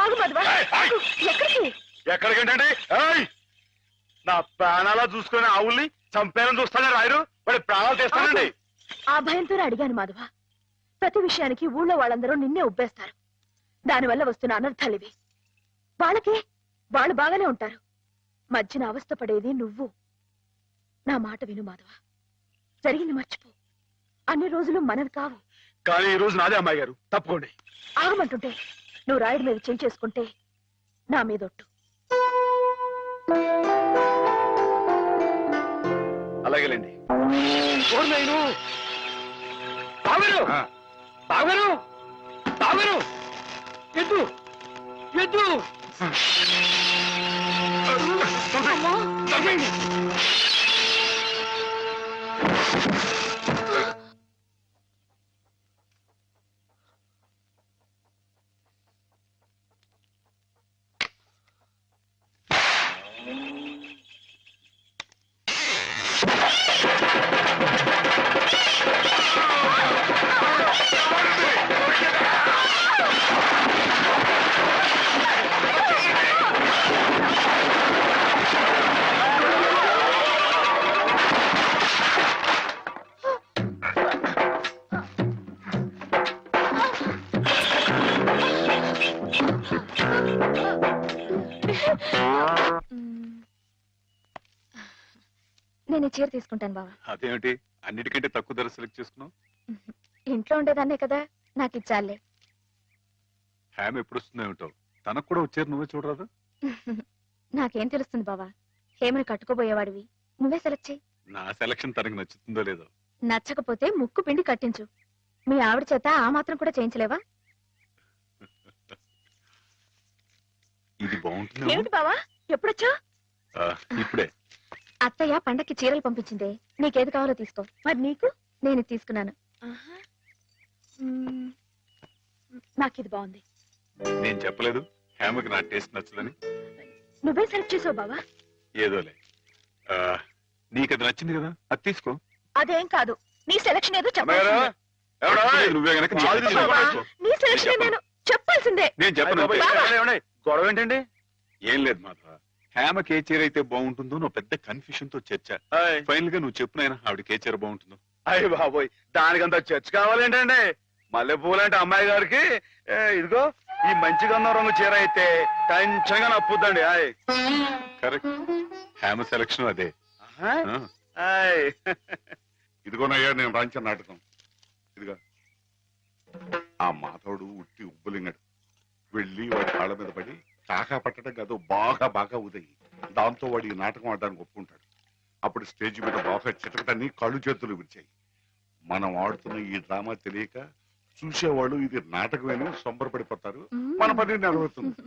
ఆగు మాధవ, ఆగు. ఎక్కడికి? ఎక్కడికేంటండి? నా ప్రాణాలా చూసుకునే ఆవుల్ని చంపేయాలని చూస్తానే రాయరు, వాడి ప్రాణాలు తీస్తానండి. ఆ భయంతోనే అడిగాను మాధవ. ప్రతి విషయానికి ఊళ్ళో వాళ్ళందరూ నిన్నే ఉబ్బేస్తారు. దానివల్ల వస్తున్న అనర్థాలివి. వాళ్ళకి వాళ్ళు బాగానే ఉంటారు, మధ్యన అవస్థ పడేది నువ్వు. నా మాట విను మాధవ, జరిగింది మర్చిపో. అన్ని రోజులు మనవి కావు. కానీ ఈ రోజు నాదే అమ్మాయి గారు, తప్పుకోండి. ఆగమంటుంటే నువ్వు రాయుడి మీద చేయి చేసుకుంటే నా మీదొట్టు. అలాగేలేండి. ఎద్దు ఎద్దు నేను చీర తీసుకుంటాను బావా. అదేమిటి అన్నిటికంటే తక్కువ ధర సెలెక్ట్ చేసుకున్నావు? ఇంట్లో ఉండేదాన్నే కదా, నాకు ఇచ్చాలే. హ్యామ్ ఎప్పుడు వస్తుందో ఏమిటో, తనకు కూడా వచ్చారు, నువ్వే చూడరాదు. నాకేం తెలుస్తుంది బావా, హేమని కట్టుకోబోయేవాడివి, నువ్వే సెలెక్ట్ చేయి. నా సెలక్షన్ తనకు నచ్చుతుందో లేదో. నచ్చకపోతే ముక్కు పిండి కట్టించు. మీ ఆవిడ చేత ఆ మాత్రం కూడా చేయించలేవా? ఇది బాగుంటుంది. ఏమిటి బావా, ఎప్పుడొచ్చా? ఇప్పుడే. అత్తయ్య పండక్కి చీరలు పంపించిందే, నీకేది కావాలో తీసుకో. మరి నీకు? నేను తీసుకున్నాను. నాకు ఇది బాగుంది. నేను చెప్పలేదు హేమకి నా టేస్ట్ నచ్చదని? నువ్వే సెలెక్ట్ చేసావు బావా. ఏదోలే, నీకు అది నచ్చింది కదా, అది తీసుకో. అదేం కాదు, నీ సెలక్షన్ ఏదో చెప్పాల్సిందే. నువ్వే గనక నీ సెలక్షన్ నేను చెప్పాల్సిందే. నేను చెప్పను. గొడవ ఏంటండి? ఏం లేదు మాధవ, హేమకి ఏ చీర అయితే బాగుంటుందో నువ్వు పెద్ద కన్ఫ్యూషన్ తో చర్చ. ఫైనల్ గా నువ్వు చెప్పునైనా ఆవిడకి ఏ చీర బాగుంటుందో. అయ్య బాబోయ్, దానికంత చర్చ కావాలేంటండి? మల్లెపూలంటే అమ్మాయి గారికి ఇదిగో ఈ మంచి గంధం రంగు చీర అయితే టెన్షన్ గా నప్పుద్దండి. కరెక్ట్, హేమ సెలక్షన్ అదే. ఇదిగోనయ్యా నేను రాయించిన నాటకం. ఇదిగా ఆ మాధవుడు ఉట్టి ఉబ్బులింగడు వెళ్ళి వాడి కాళ్ళ మీద పడి కాకా పట్టడం కాదు, బాగా బాగా ఉదయి. దాంతో వాడి నాటకం ఆడడానికి ఒప్పుకుంటాడు. అప్పుడు స్టేజ్ మీద బాగా చిటకటాన్ని కళ్ళు చేతులు విరిచాయి. మనం ఆడుతున్న ఈ డ్రామా తెలియక చూసేవాళ్ళు ఇది నాటకమేనో సంబరపడిపోతారు. మన పని నెరవేరుతుంది.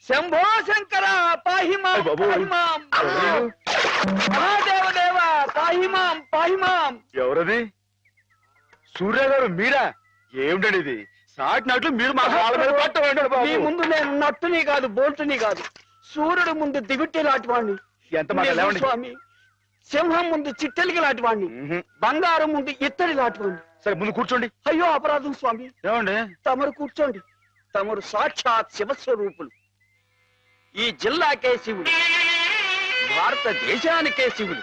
శంభో శంకర పాహిమాం పాహిమాం, మహాదేవదేవ పాహిమాం పాహిమాం. ఎవరది? సూర్య గారు మీరా? ఏమిటండి ఇది? సాటినట్లు మీరు మా కాళ్ళ మీద పట్టండి. మీ ముందు నేను నట్టుని కాదు, బోల్టుని కాదు, సూర్యుడు ముందు దిగుట్టి లాంటివాణ్ణి. ఎంత మాట స్వామి. సింహం ముందు చిట్టెలికి లాంటివాణ్ణి, బంగారం ముందు ఇత్తడి లాంటివాణ్ణి. సరే ముందు కూర్చోండి. అయ్యో అపరాధం స్వామి. ఏమండి? తమరు కూర్చోండి. తమరు సాక్షాత్ శివస్వరూపులు. ఈ జిల్లాకే శివుడు, భారతదేశానికే శివుడు,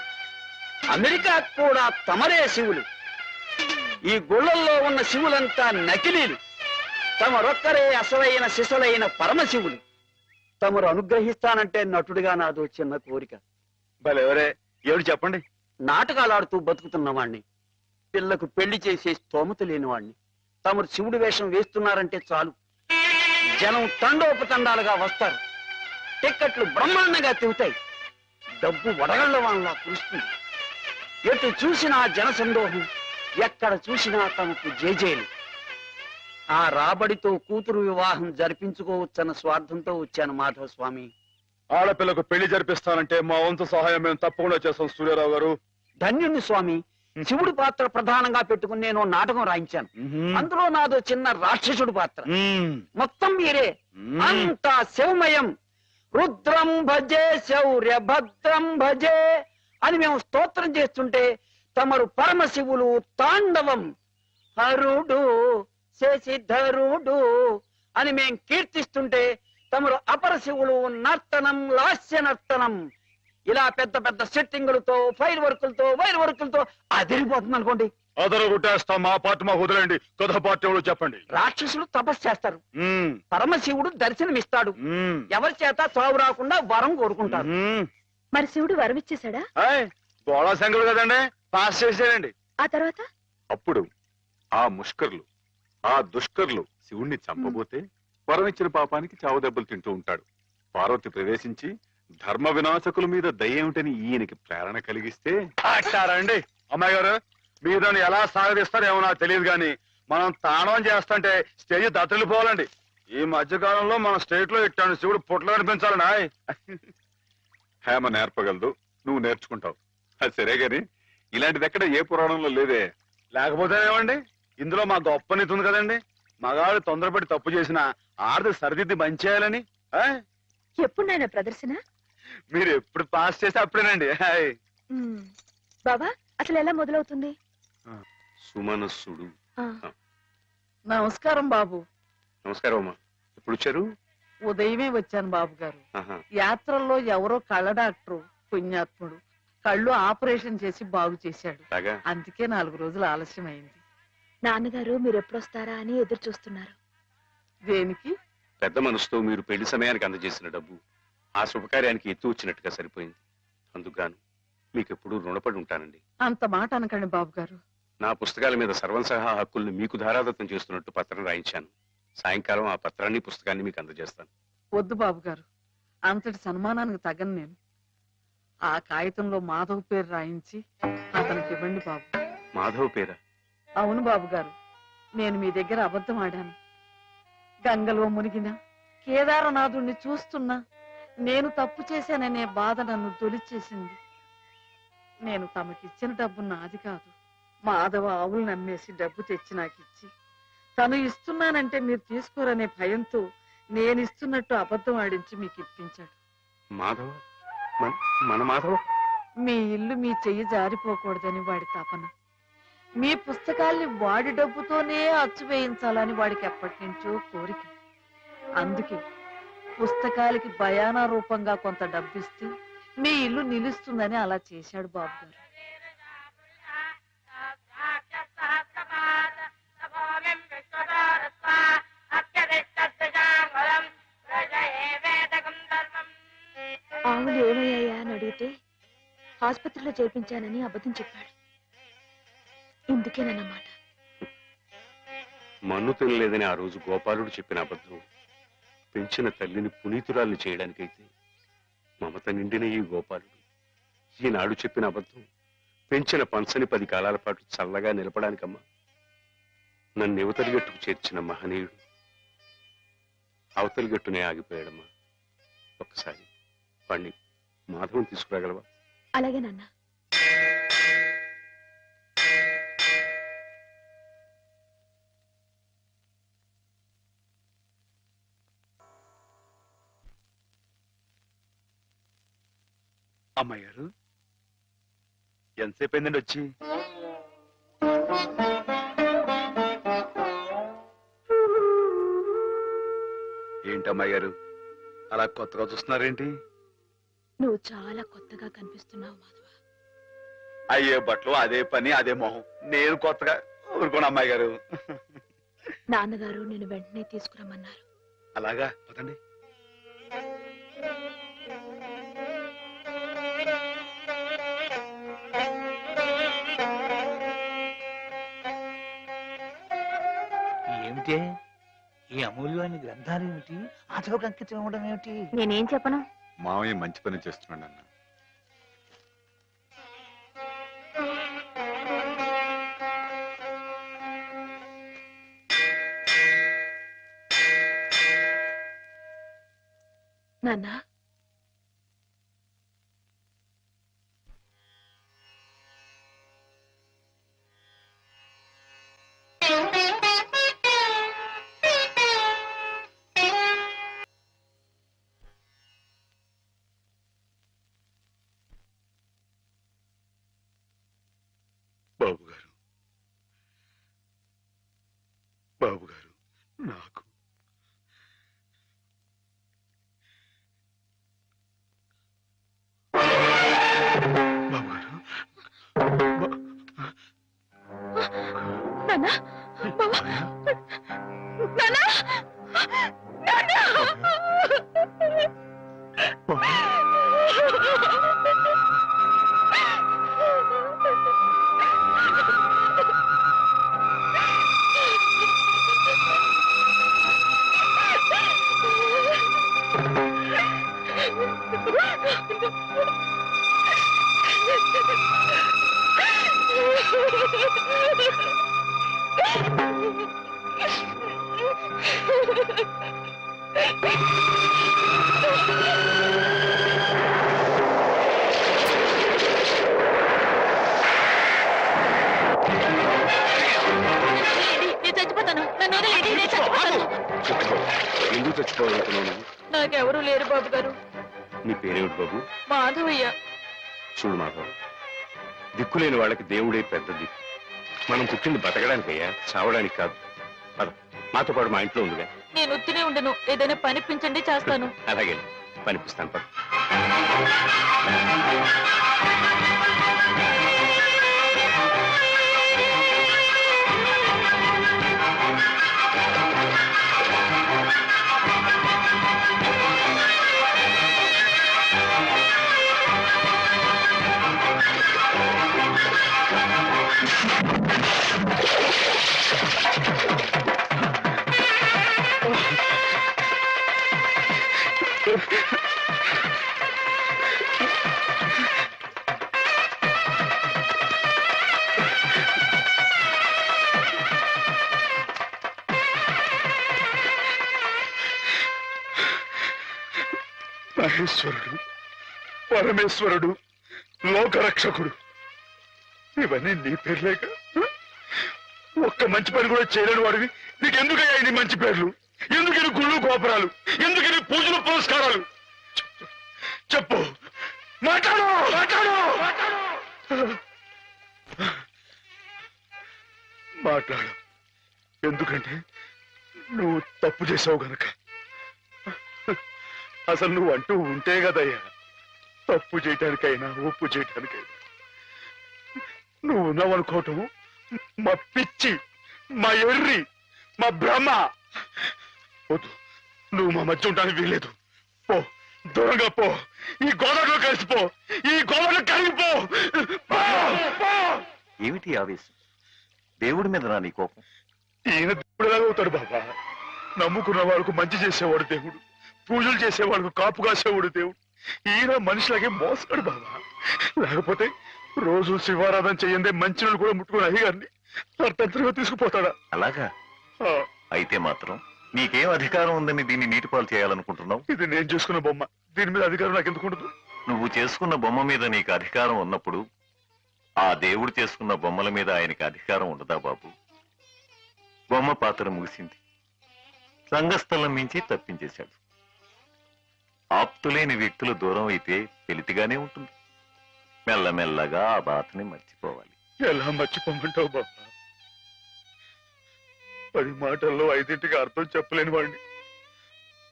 అమెరికా కూడా తమరే శివులు. ఈ గుళ్ళల్లో ఉన్న శివులంతా నకిలీలు, తమరొక్కరే అసలైన శిశులైన పరమశివులు. తమరు అనుగ్రహిస్తానంటే నటుడిగా నాదో చిన్న కోరిక. భలేవరే, ఏమిటి చెప్పండి. నాటకాలు ఆడుతూ బతుకుతున్నవాణ్ణి, పిల్లకు పెళ్లి చేసే స్తోమత లేనివాణ్ణి. తమరు శివుడి వేషం వేస్తున్నారంటే చాలు, జనం తండోపతండాలుగా వస్తారు, టిక్కెట్లు బ్రహ్మాండంగా తిరుగుతాయి, డబ్బు వడగళ్ల వాళ్ళ కురుస్తుంది. ఎటు చూసినా జనసందోహం, ఎక్కడ చూసినా తమకు జేజేలు. ఆ రాబడితో కూతురు వివాహం జరిపించుకోవచ్చన్న స్వార్థంతో వచ్చాను మాధవ స్వామి. ఆడపిల్లకు పెళ్లి జరిపిస్తానంటే మా వంతు సహాయం మేము తప్పకుండా చేస్తాం సూర్యారావు గారు. ధన్యుని స్వామి. శివుడి పాత్ర ప్రధానంగా పెట్టుకుని నేను నాటకం రాయించాను. అందులో నాదో చిన్న రాక్షసుడు పాత్ర. మొత్తం మీరే, అంతా శివమయం. రుద్రం భజే శౌర్య భద్రం భజే అని మేము స్తోత్రం చేస్తుంటే తమరు పరమశివులు తాండవం. హరుడు శశిధరుడు అని మేం కీర్తిస్తుంటే తమరు అపర శివుడు నర్తనం లాస్య నర్తనం ఇలా పెద్ద పెద్ద సెట్టింగులతో ఫైర్ వర్కులతో వైర్ వర్కులతో అదిరిపోతుంది అనుకోండి. అదరు కొట్టేస్తాం, మా పార్టీ మాకు వదిలేండి. కథ పార్టీ ఎవరో చెప్పండి. రాక్షసులు తపస్సు చేస్తారు, పరమశివుడు దర్శనమిస్తాడు, ఎవరి చేత చావు రాకుండా వరం కోరుకుంటారు. మరి శివుడు వరమిచ్చేశాడా? గోళా సంఘులు కదండి, పాస్ చేసేయండి. ఆ తర్వాత అప్పుడు ఆ ముష్కర్లు, ఆ దుష్కర్లు శివుణ్ణి చంపబోతే వరం ఇచ్చిన పాపానికి చావు దెబ్బలు తింటూ ఉంటాడు. పార్వతి ప్రవేశించి ధర్మ వినాశకుల మీద దయ్యేమిటని ఈయనకి ప్రేరణ కలిగిస్తే అండి. అమ్మాయి గారు, మీరు దాన్ని ఎలా సాగదీస్తారేమో నాకు తెలియదు కానీ మనం తాండవం చేస్తుంటే స్టేజ్ దత్తలిపోవాలండి. ఈ మధ్యకాలంలో మన స్టేట్ లో ఇట్టాను శివుడు పుట్లు కనిపించాలనా. హేమ నేర్పగలదు, నువ్వు నేర్చుకుంటావు. అది సరే గాని ఇలాంటిది ఎక్కడ ఏ పురాణంలో లేదే. లేకపోతేనేమండి, ఇందులో మా గొప్ప నీతి ఉంది కదండి. మగాడు తొందరపడి తప్పు చేసిన ఆడది సరిదిద్ది మంచేయాలని. ఎప్పుడు నాయన ప్రదర్శన? మీరు ఎప్పుడు పాస్ చేస్తే అప్పుడేనండి. బాబా, అసలు ఎలా మొదలవుతుంది? సుమనస్సుడు. నమస్కారం బాబు. నమస్కారం అమ్మా. ఎప్పుడు వచ్చారు? ఉదయమే వచ్చాను బాబు గారు. యాత్రల్లో ఎవరో కళ్ళ డాక్టరు పుణ్యాత్ముడు కళ్ళు ఆపరేషన్ చేసి బాగు చేశాడు. అందుకే 4 రోజులు ఆలస్యమైంది. నాన్నగారు మీరు ఎప్పుడొస్తారా అని ఎదురు చూస్తున్నారు. దేనికి? పెద్ద మనసుతో మీరు పెళ్లి సమయానికి అందజేసిన డబ్బు ఆ శుభకార్యానికి ఎత్తు వచ్చినట్టుగా సరిపోయింది. అందుకుగాను మీకెప్పుడు రుణపడి ఉంటానండి. అంత మాట అనకండి బాబు గారు. నా పుస్తకాల మీద సర్వం సహా హక్కుల్ని మీకు ధారాదత్తం చేస్తున్నట్టు పత్రం రాయించాను. సాయంకాలం ఆ పత్రాన్ని పుస్తకాన్ని మీకు అందజేస్తాను. వద్దు బాబు గారు, అంతటి సన్మానానికి తగను నేను. ఆ కాగితంలో మాధవ్ పేరు రాయించి అతనికి ఇవ్వండి బాబు. మాధవ్ పేరా? అవును బాబు గారు, నేను మీ దగ్గర అబద్ధం ఆడాను. గంగలో మునిగిన కేదారనాథుణ్ణి చూస్తున్నా నేను తప్పు చేశాననే బాధ నన్ను తొలిచేసింది. నేను తమకిచ్చిన డబ్బు నాది కాదు. మాధవ ఆవులు నమ్మేసి డబ్బు తెచ్చి నాకిచ్చి తను ఇస్తున్నానంటే మీరు తీసుకోరనే భయంతో నేను ఇస్తున్నట్టు అబద్ధం ఆడించి మీకు ఇప్పించాడు. మాధవ్? మన మాధవ్? మీ ఇల్లు మీ చెయ్యి జారిపోకూడదని వాడి తపన. మీ పుస్తకాల్ని వాడి డబ్బుతోనే అచ్చు వేయించాలని వాడికి ఎప్పటి నుంచో కోరిక. అందుకే పుస్తకాలకి బయానా రూపంగా కొంత డబ్బిస్తే మీ ఇల్లు నిలుస్తుందని అలా చేశాడు బాబు గారు. ఆవులు ఏమయ్యాయా అని అడిగితే ఆసుపత్రిలో చేర్పించానని అబద్ధం చెప్పాడు. ఇందుకేనన్నమాట. మన్ను తినలేదని ఆ రోజు గోపాలుడు చెప్పిన అబద్ధం పెంచిన తల్లిని పునీతురాల్ని చేయడానికైతే మమత నిండిన ఈ గోపాలుడు ఈనాడు చెప్పిన అబద్ధం పెంచిన పంచని 10 కాలాల పాటు చల్లగా నిలపడానికమ్మా. నన్ను యువతలి గట్టుకు చేర్చిన మహనీయుడు అవతలి గట్టునే ఆగిపోయాడమ్మా. ఒక్కసారి వాణ్ణి మాధవం తీసుకురాగలవా? అలాగే నాన్న. అమ్మాయి గారు, ఎంతసేపు అయిందండి వచ్చి? ఏంటి అమ్మాయి గారు అలా కొత్తగా చూస్తున్నారేంటి? నువ్వు చాలా కొత్తగా కనిపిస్తున్నావు మాధవ. అయ్యే బట్టలు, అదే పని, అదే మొహం. నేను కొత్తగా ఊరుకోను అమ్మాయి గారు. నాన్నగారు నేను వెంటనే తీసుకురమ్మన్నారు. అలాగా, పదండి. ఏమిటే ఈ అమూల్యమైన గ్రంథాలు ఏమిటి? ఆచకు అంకితం ఇవ్వడం ఏమిటి? నేనేం చెప్పను? మామయ్య మంచి పని చేస్తున్నాడు అన్న. నాన్న, బాబు గారు, బాబు గారు నాకు బాబు గారు నాన్న బావా నాన్న చచ్చిపోతాను నన్ను వదిలేయండి, నేను చచ్చిపోతాను. ఎందుకు చచ్చిపోవాలనుకున్నావు నువ్వు? నాకెవరూ లేరు బాబు గారు. నీ పేరేమిటి బాబు? మాధవయ్య. చూడు మాధవ్, దిక్కులేని వాళ్ళకి దేవుడే పెద్ద దిక్కు. మనం పుట్టింది బతకడానికయ్యా, చావడానికి కాదు. పద, మాతో పాటు మా ఇంట్లో ఉందిగా. నేను ఉత్తినే ఉండను, ఏదైనా పనిపించండి చేస్తాను. అలాగే పనిపిస్తాను. పద. మహేశ్వరుడు, పరమేశ్వరుడు, లోకరక్షకుడు, ఇవన్నీ నీ పేర్లేక? ఒక్క మంచి పని కూడా చేయలేని వాడివి నీకెందుకయ్యా ఇన్ని మంచి పేర్లు? ఎందుకని గుళ్ళు గోపురాలు? ఎందుకని పూజలు పురస్కారాలు? చెప్పు, మాట్లాడు మాట్లాడు మాట్లాడు. ఎందుకంటే నువ్వు తప్పు చేసావు గనక. అసలు నువ్వు అంటూ ఉంటే కదయ్యా తప్పు చేయటానికైనా ఒప్పు చేయటానికైనా. నువ్వు ఉన్నావనుకోవటం మా పిచ్చి, మా ఎర్రి, మా భ్రమ. వద్దు, నువ్వు మా మధ్య ఉండడానికి వీల్లేదు. పో, దూరంగా పో, ఈ గోదావరిలో కలిసిపో, ఈ గోదావరిలో కలిగిపో. ఏమిటి ఆవేశం? దేవుడి మీద నీ కోపం? ఈయన దేవుడులాగా అవుతాడు బాబా. నమ్ముకున్న వాళ్ళకు మంచి చేసేవాడు దేవుడు, పూజలు చేసేవాళ్ళకు కాపు కాసేవాడు దేవుడు. ఈయన మనిషిలాగే మోసాడు బాబా. లేకపోతే రోజు శివారాధన చెయ్యందే మంచి కూడా ముట్టుకుని అయ్యగారిని అర్థంతరంగా తీసుకుపోతాడా? అలాగా? ఆ, అయితే మాత్రం నీకేం అధికారం ఉందని దీన్ని నీటిపాలు చేయాలనుకుంటున్నావు? ఇది నేను చేసుకున్న బొమ్మ, దీని మీద అధికారం నాకు ఎందుకు ఉండదు? నువ్వు చేసుకున్న బొమ్మ మీద నీకు అధికారం ఉన్నప్పుడు ఆ దేవుడు చేసుకున్న బొమ్మల మీద ఆయనకి అధికారం ఉండదా బాబు? బొమ్మ పాత్ర ముగిసింది, రంగస్థలం మించి తప్పించేశాడు. ఆప్తులేని వ్యక్తులు దూరం అయితే వెలితిగానే ఉంటుంది. మెల్లమెల్లగా ఆ బాధని మర్చిపోవాలి. ఎలా మర్చిపోమంటావు బాబా? 10 మాటల్లో 5ంటికి అర్థం చెప్పలేని వాడిని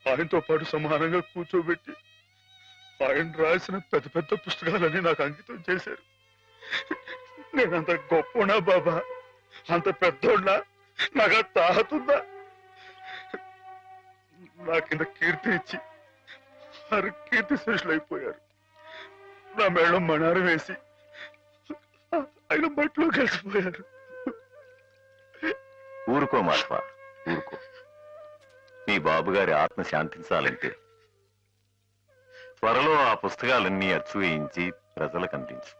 ఆయనతో పాటు సమానంగా కూర్చోబెట్టి ఆయన రాసిన పెద్ద పెద్ద పుస్తకాలన్నీ నాకు అంకితం చేశారు. నేనంత గొప్పనా బాబా? అంత పెద్దోడ్నా? నాకు తాహతుందా? నా కింద కీర్తి ఇచ్చి వారు కీర్తి శేషులు అయిపోయారు. నా మేడం మణారు వేసి ఆయన బట్టలో కలిసిపోయారు. ఊరుకో మాధవ, ఊరుకో. నీ బాబుగారి ఆత్మ శాంతించాలంటే త్వరలో ఆ పుస్తకాలన్నీ అచ్చు వేయించి ప్రజలకు అందించు.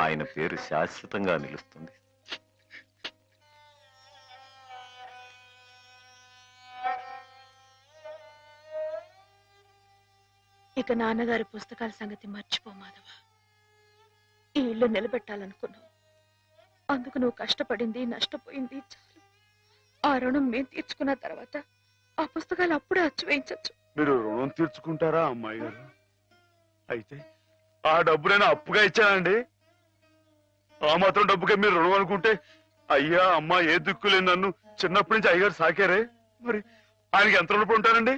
ఆయన పేరు శాశ్వతంగా నిలుస్తుంది. ఇక నాన్నగారి పుస్తకాల సంగతి మర్చిపో మాధవ. ఈ ఇల్లు నిలబెట్టాలనుకున్నావు, అందుకు నువ్వు కష్టపడింది నష్టపోయింది చాలు. ఆ రుణం మేము తీర్చుకున్న తర్వాత ఆ పుస్తకాలు అప్పుడే అచ్చు వేయించచ్చు. మీరు రుణం తీర్చుకుంటారా అమ్మాయి గారు? అయితే ఆ డబ్బు నేను అప్పుగా ఇచ్చానండి. ఆ మాత్రం డబ్బుకే మీరు రుణం అనుకుంటే అయ్యా అమ్మా ఏ దిక్కులేని నన్ను చిన్నప్పటి నుంచి అయ్యగారు సాకారే, మరి ఆయనకి ఎంత రుణపడి ఉంటానండి?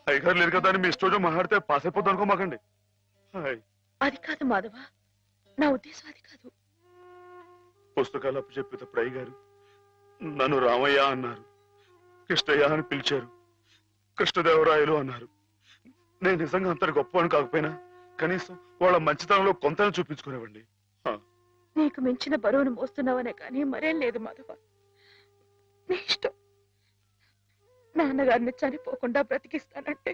అయ్యగారు లేరు కదా అని మీ ఇష్టం మాట్లాడితే పాస్ అయిపోద్దు అనుకోమాకండి. అది కాదు మాధవ, నా ఉద్దేశం అది కాదు. పుస్తకాలు అప్పు చెప్పేటప్పుడు అయ్యగారు నన్ను రామయ్య అన్నారు, కృష్ణయ్య అని పిలిచారు, కృష్ణదేవరాయలు అన్నారు. నేను నిజంగా అంత గొప్పవాడిని కాకపోయినా కనీసం వాళ్ళ మంచితనంలో కొంతని చూపించుకునేవండి. నీకు మించిన బరువును మోస్తున్నావనే కానీ మరేం లేదు మాధవ. నీ ఇష్టం. నాన్నగారిని చనిపోకుండా బ్రతికిస్తానంటే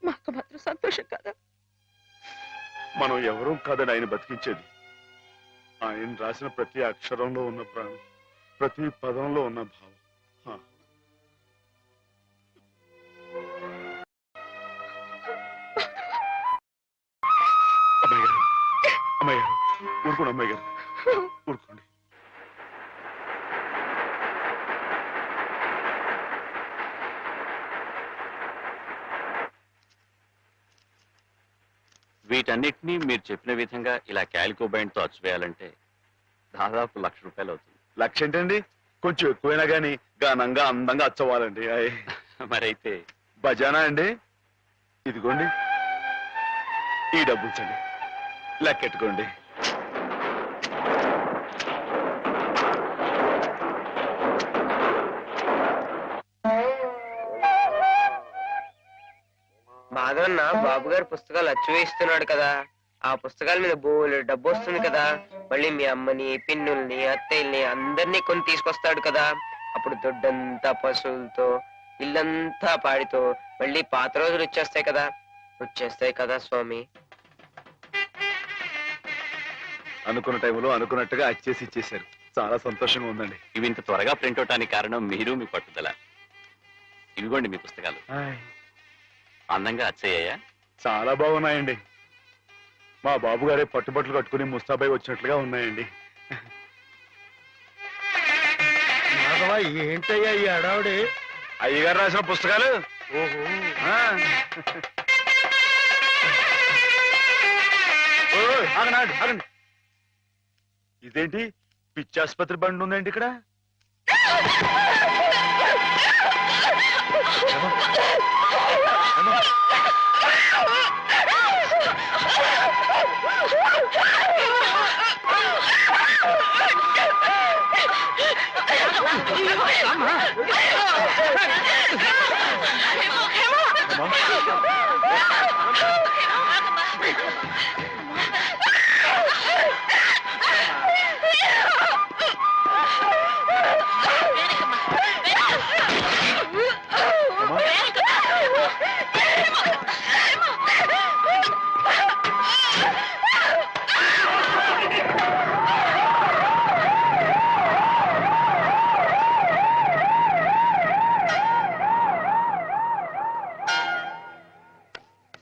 మాకు మాత్రం సంతోషం కదా. మనం ఎవరూ కాదని ఆయన బతికించేది. ఆయన రాసిన ప్రతి అక్షరంలో ఉన్న ప్రాణం, ప్రతి పదంలో ఉన్న భావం. అమ్మాయి గారు, అమ్మాయి గారు, ఊరుకోండి అమ్మాయి గారు, ఊరుకోండి. వీటన్నిటినీ మీరు చెప్పిన విధంగా ఇలా క్యాలికో బైండ్ తో అచ్చువేయాలంటే దాదాపు ₹1,00,000 అవుతుంది. లక్ష ఏంటండి, కొంచెం ఎక్కువైనా గానీ ఘనంగా అందంగా అచ్చవ్వాలండి. మరైతే బజానా అండి. ఇదిగోండి ఈ డబ్బులు చండి, లెక్కెట్టుకోండి. మాధవన్న బాబు గారు పుస్తకాలు అచ్చు వేస్తున్నాడు కదా, ఆ పుస్తకాల మీద బోలెడు డబ్బు వస్తుంది కదా. మళ్ళీ మీ అమ్మని, పిన్నుల్ని, అత్తయ్యల్ని అందరినీ కొని తీసుకొస్తాడు కదా. అప్పుడు దొడ్డంతా పశువులతో, ఇల్లంతా పాడితో మళ్ళీ పాత రోజులు వచ్చేస్తాయి కదా స్వామి. అనుకున్న టైంలో అనుకున్నట్టుగా అచ్చేసి ఇచ్చేశారు. చాలా సంతోషంగా ఉందండి. ఇవి ఇంత త్వరగా ప్రింట్ అవటానికి కారణం మీరు, మీ పట్టుదల. ఇవిగోండి మీ పుస్తకాలు. అందంగా అచ్చయ్యాయా? చాలా బాగున్నాయండి. మా బాబు గారే పట్టుబట్టలు కట్టుకుని ముస్తాబాయి వచ్చినట్లుగా ఉన్నాయండి. ఏంటయ్యా ఈ అడావుడి? అయ్యగారు రాసిన పుస్తకాలు. ఓహో, ఆగండి ఆగండి. ఇదేంటి పిచ్చాసుపత్రి బండి ఉందండి ఇక్కడ?